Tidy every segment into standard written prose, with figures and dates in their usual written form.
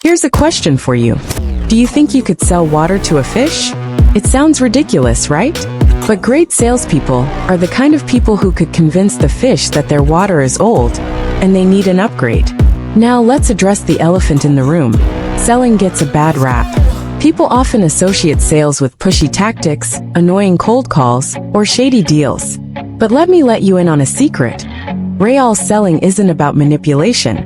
Here's a question for you. Do you think you could sell water to a fish? It sounds ridiculous, right? But great salespeople are the kind of people who could convince the fish that their water is old and they need an upgrade. Now let's address the elephant in the room. Selling gets a bad rap. People often associate sales with pushy tactics, annoying cold calls, or shady deals. But let me let you in on a secret. Real selling isn't about manipulation.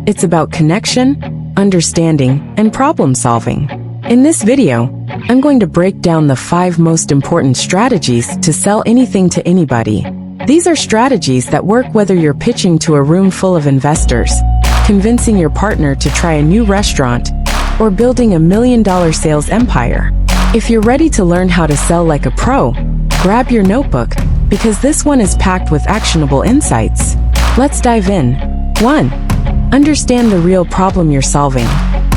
It's about connection, understanding, and problem solving. In this video, I'm going to break down the 5 most important strategies to sell anything to anybody. These are strategies that work whether you're pitching to a room full of investors, convincing your partner to try a new restaurant, or building $1 million sales empire. If you're ready to learn how to sell like a pro, grab your notebook, because this one is packed with actionable insights. Let's dive in. 1. Understand the real problem you're solving.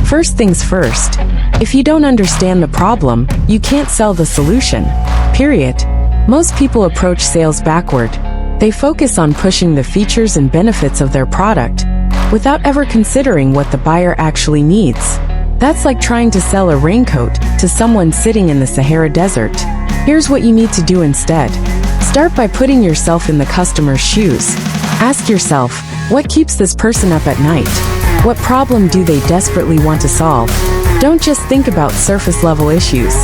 First things first. If you don't understand the problem, you can't sell the solution. Period. Most people approach sales backward. They focus on pushing the features and benefits of their product, without ever considering what the buyer actually needs. That's like trying to sell a raincoat to someone sitting in the Sahara Desert. Here's what you need to do instead. Start by putting yourself in the customer's shoes. Ask yourself, what keeps this person up at night? What problem do they desperately want to solve? Don't just think about surface-level issues.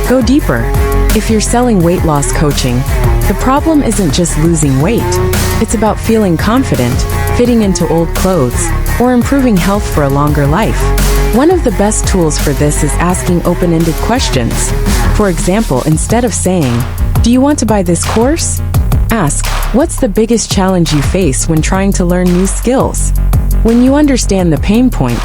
Go deeper. If you're selling weight loss coaching, the problem isn't just losing weight. It's about feeling confident, fitting into old clothes, or improving health for a longer life. One of the best tools for this is asking open-ended questions. For example, instead of saying, "Do you want to buy this course?" ask, "What's the biggest challenge you face when trying to learn new skills?" When you understand the pain point,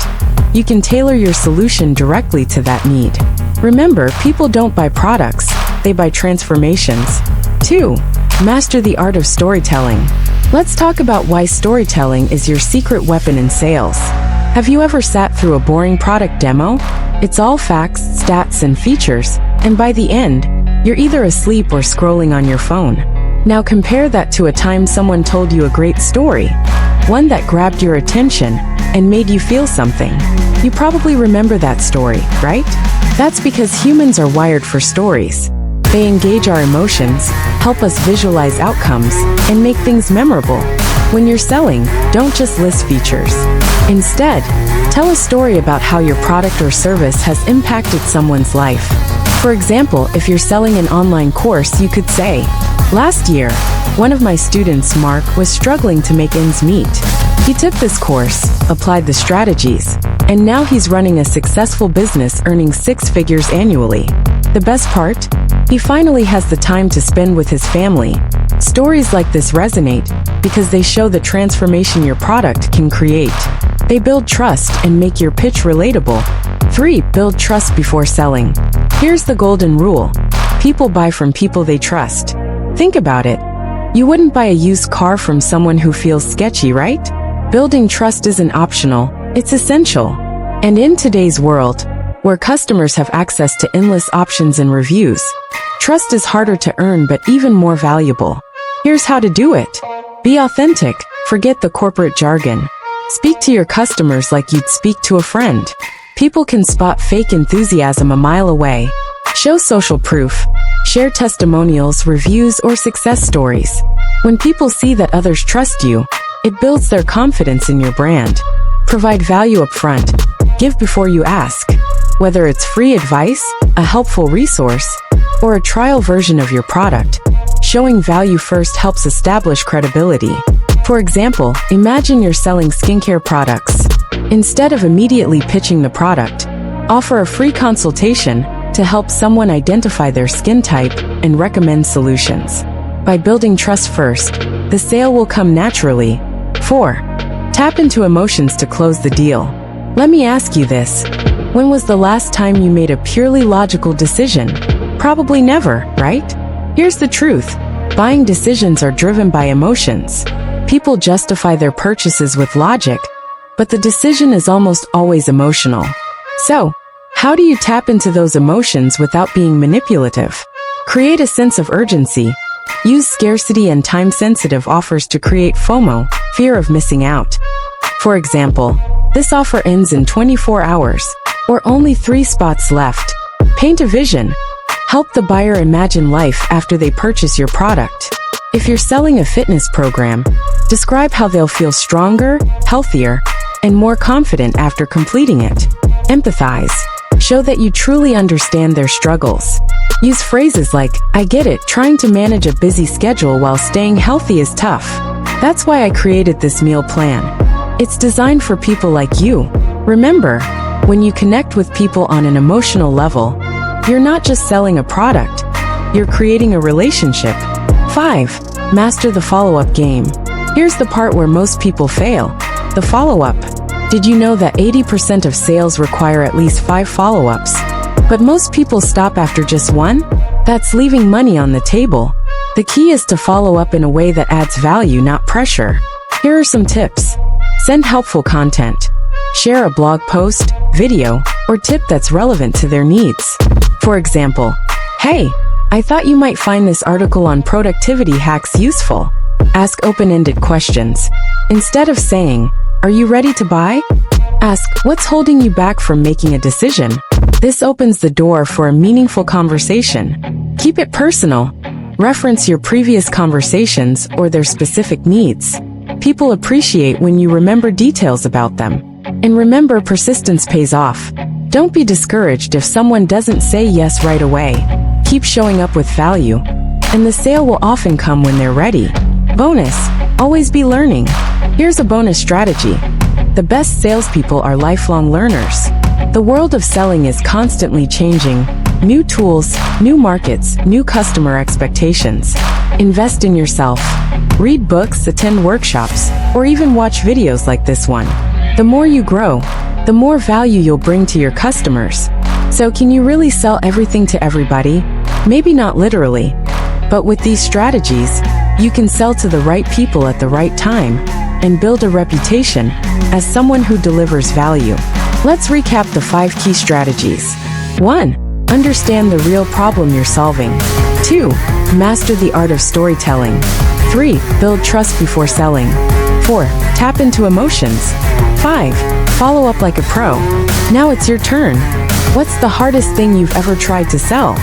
you can tailor your solution directly to that need. Remember, people don't buy products, they buy transformations. 2. Master the art of storytelling. Let's talk about why storytelling is your secret weapon in sales. Have you ever sat through a boring product demo? It's all facts, stats, and features, and by the end, you're either asleep or scrolling on your phone. Now compare that to a time someone told you a great story, one that grabbed your attention and made you feel something. You probably remember that story, right? That's because humans are wired for stories. They engage our emotions, help us visualize outcomes, and make things memorable. When you're selling, don't just list features. Instead, tell a story about how your product or service has impacted someone's life. For example, if you're selling an online course, you could say, "Last year, one of my students, Mark, was struggling to make ends meet. He took this course, applied the strategies, and now he's running a successful business earning 6 figures annually. The best part? He finally has the time to spend with his family." Stories like this resonate because they show the transformation your product can create. They build trust and make your pitch relatable. 3. Build trust before selling. Here's the golden rule. People buy from people they trust. Think about it. You wouldn't buy a used car from someone who feels sketchy, right? Building trust isn't optional, it's essential. And in today's world, where customers have access to endless options and reviews, trust is harder to earn but even more valuable. Here's how to do it. Be authentic. Forget the corporate jargon. Speak to your customers like you'd speak to a friend. People can spot fake enthusiasm a mile away. Show social proof. Share testimonials, reviews, or success stories. When people see that others trust you, it builds their confidence in your brand. Provide value up front. Give before you ask. Whether it's free advice, a helpful resource, or a trial version of your product, showing value first helps establish credibility. For example, imagine you're selling skincare products. Instead of immediately pitching the product, offer a free consultation to help someone identify their skin type and recommend solutions. By building trust first, the sale will come naturally. 4. Tap into emotions to close the deal. Let me ask you this. When was the last time you made a purely logical decision? Probably never, right? Here's the truth. Buying decisions are driven by emotions. People justify their purchases with logic, but the decision is almost always emotional. So, how do you tap into those emotions without being manipulative? Create a sense of urgency. Use scarcity and time-sensitive offers to create FOMO, fear of missing out. For example, This offer ends in 24 hours, or only 3 spots left. Paint a vision. Help the buyer imagine life after they purchase your product. If you're selling a fitness program, describe how they'll feel stronger, healthier, and more confident after completing it. Empathize. Show that you truly understand their struggles. Use phrases like, "I get it, trying to manage a busy schedule while staying healthy is tough. That's why I created this meal plan. It's designed for people like you." Remember, when you connect with people on an emotional level, you're not just selling a product, you're creating a relationship. 5. Master the follow-up game. Here's the part where most people fail: the follow-up. Did you know that 80% of sales require at least 5 follow-ups? But most people stop after just 1? That's leaving money on the table. The key is to follow up in a way that adds value, not pressure. Here are some tips. Send helpful content. Share a blog post, video, or tip that's relevant to their needs. For example, "Hey, I thought you might find this article on productivity hacks useful." Ask open-ended questions. Instead of saying, "Are you ready to buy?" ask, "What's holding you back from making a decision?" This opens the door for a meaningful conversation. Keep it personal. Reference your previous conversations or their specific needs. People appreciate when you remember details about them. And remember, persistence pays off. Don't be discouraged if someone doesn't say yes right away. Keep showing up with value, and the sale will often come when they're ready. Bonus: always be learning. Here's a bonus strategy. The best salespeople are lifelong learners. The world of selling is constantly changing. New tools, new markets, new customer expectations. Invest in yourself. Read books, attend workshops, or even watch videos like this one. The more you grow, the more value you'll bring to your customers. So can you really sell everything to everybody? Maybe not literally, but with these strategies, you can sell to the right people at the right time and build a reputation as someone who delivers value. Let's recap the 5 key strategies. 1. Understand the real problem you're solving. 2. Master the art of storytelling. 3. Build trust before selling. 4. Tap into emotions. 5. Follow up like a pro. Now it's your turn. What's the hardest thing you've ever tried to sell?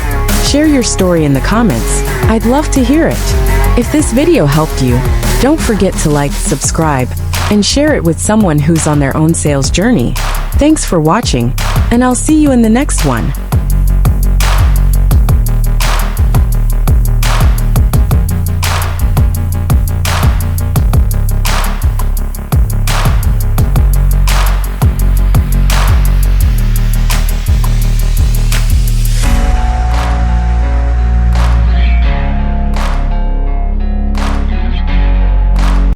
Share your story in the comments. I'd love to hear it. If this video helped you, don't forget to like, subscribe, and share it with someone who's on their own sales journey. Thanks for watching, and I'll see you in the next one.